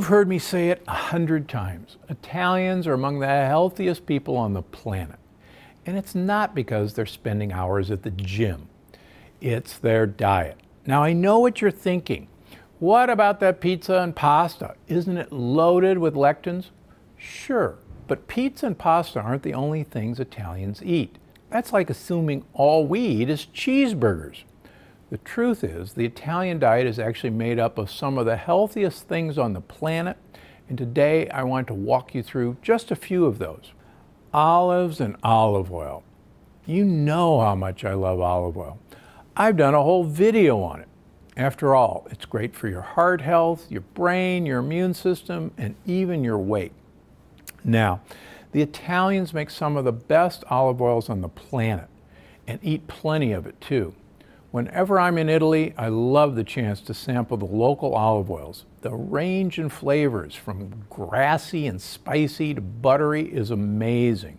You've heard me say it 100 times. Italians are among the healthiest people on the planet. And it's not because they're spending hours at the gym. It's their diet. Now, I know what you're thinking. What about that pizza and pasta? Isn't it loaded with lectins? Sure, but pizza and pasta aren't the only things Italians eat. That's like assuming all we eat is cheeseburgers. The truth is, the Italian diet is actually made up of some of the healthiest things on the planet, and today I want to walk you through just a few of those. Olives and olive oil. You know how much I love olive oil. I've done a whole video on it. After all, it's great for your heart health, your brain, your immune system, and even your weight. Now, the Italians make some of the best olive oils on the planet and eat plenty of it too. Whenever I'm in Italy, I love the chance to sample the local olive oils. The range in flavors from grassy and spicy to buttery is amazing.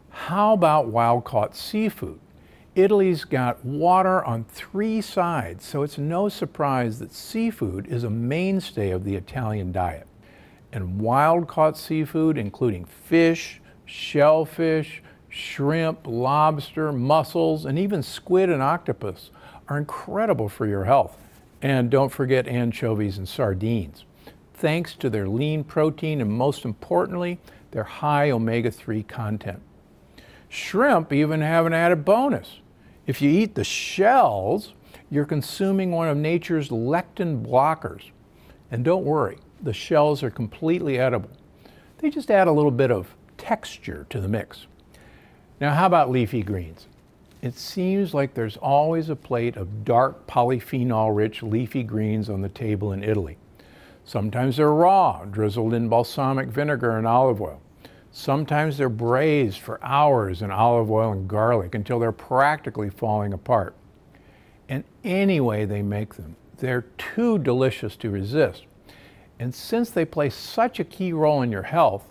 How about wild-caught seafood? Italy's got water on 3 sides, so it's no surprise that seafood is a mainstay of the Italian diet. And wild-caught seafood, including fish, shellfish, shrimp, lobster, mussels, and even squid and octopus, are incredible for your health. And don't forget anchovies and sardines, thanks to their lean protein and, most importantly, their high omega-3 content. Shrimp even have an added bonus. If you eat the shells, you're consuming one of nature's lectin blockers. And don't worry, the shells are completely edible. They just add a little bit of texture to the mix. Now, how about leafy greens? It seems like there's always a plate of dark polyphenol-rich leafy greens on the table in Italy. Sometimes they're raw, drizzled in balsamic vinegar and olive oil. Sometimes they're braised for hours in olive oil and garlic until they're practically falling apart. And any way they make them, they're too delicious to resist. And since they play such a key role in your health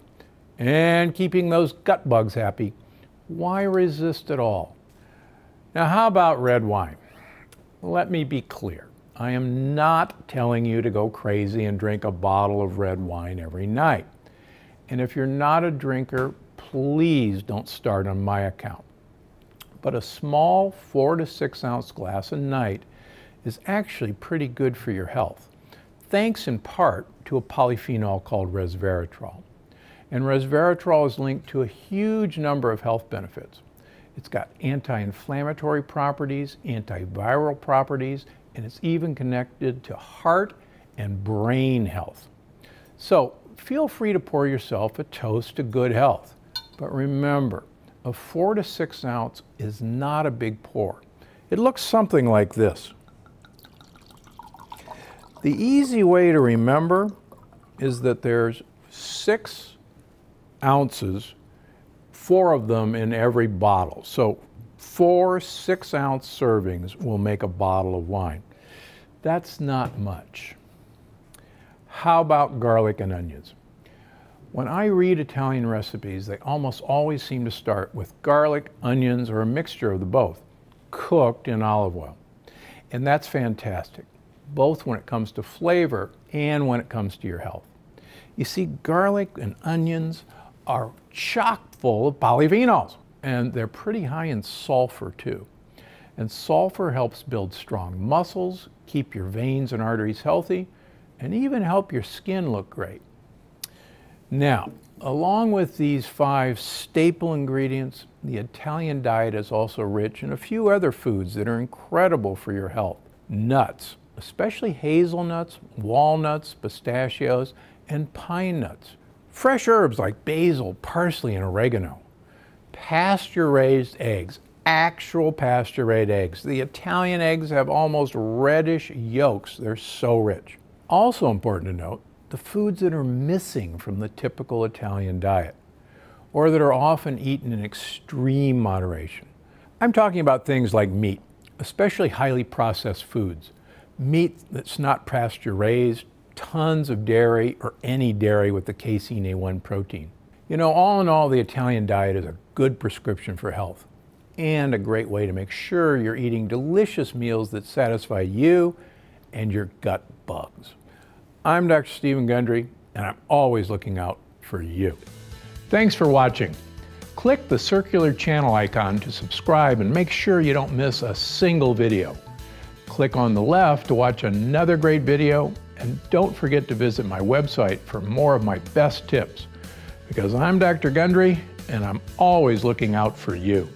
and keeping those gut bugs happy, why resist at all? Now, how about red wine? Let me be clear. I am not telling you to go crazy and drink a bottle of red wine every night. And if you're not a drinker, please don't start on my account. But a small 4 to 6 ounce glass a night is actually pretty good for your health, thanks in part to a polyphenol called resveratrol. And resveratrol is linked to a huge number of health benefits. It's got anti-inflammatory properties, antiviral properties, and it's even connected to heart and brain health. So feel free to pour yourself a toast to good health. But remember, a 4 to 6 ounce is not a big pour. It looks something like this. The easy way to remember is that there's 6 ounces, 4 of them in every bottle. So 4 6-ounce servings will make a bottle of wine. That's not much. How about garlic and onions? When I read Italian recipes, they almost always seem to start with garlic, onions, or a mixture of the both, cooked in olive oil. And that's fantastic, both when it comes to flavor and when it comes to your health. You see, garlic and onions are chock full of polyphenols, and they're pretty high in sulfur too. And sulfur helps build strong muscles, keep your veins and arteries healthy, and even help your skin look great. Now, along with these 5 staple ingredients, the Italian diet is also rich in a few other foods that are incredible for your health. Nuts, especially hazelnuts, walnuts, pistachios, and pine nuts. Fresh herbs like basil, parsley, and oregano. Pasture-raised eggs, actual pasture-raised eggs. The Italian eggs have almost reddish yolks. They're so rich. Also important to note, the foods that are missing from the typical Italian diet, or that are often eaten in extreme moderation. I'm talking about things like meat, especially highly processed foods. Meat that's not pasture-raised, tons of dairy, or any dairy with the casein A1 protein. You know, all in all, the Italian diet is a good prescription for health and a great way to make sure you're eating delicious meals that satisfy you and your gut bugs. I'm Dr. Stephen Gundry, and I'm always looking out for you. Thanks for watching. Click the circular channel icon to subscribe and make sure you don't miss a single video. Click on the left to watch another great video, and don't forget to visit my website for more of my best tips, because I'm Dr. Gundry and I'm always looking out for you.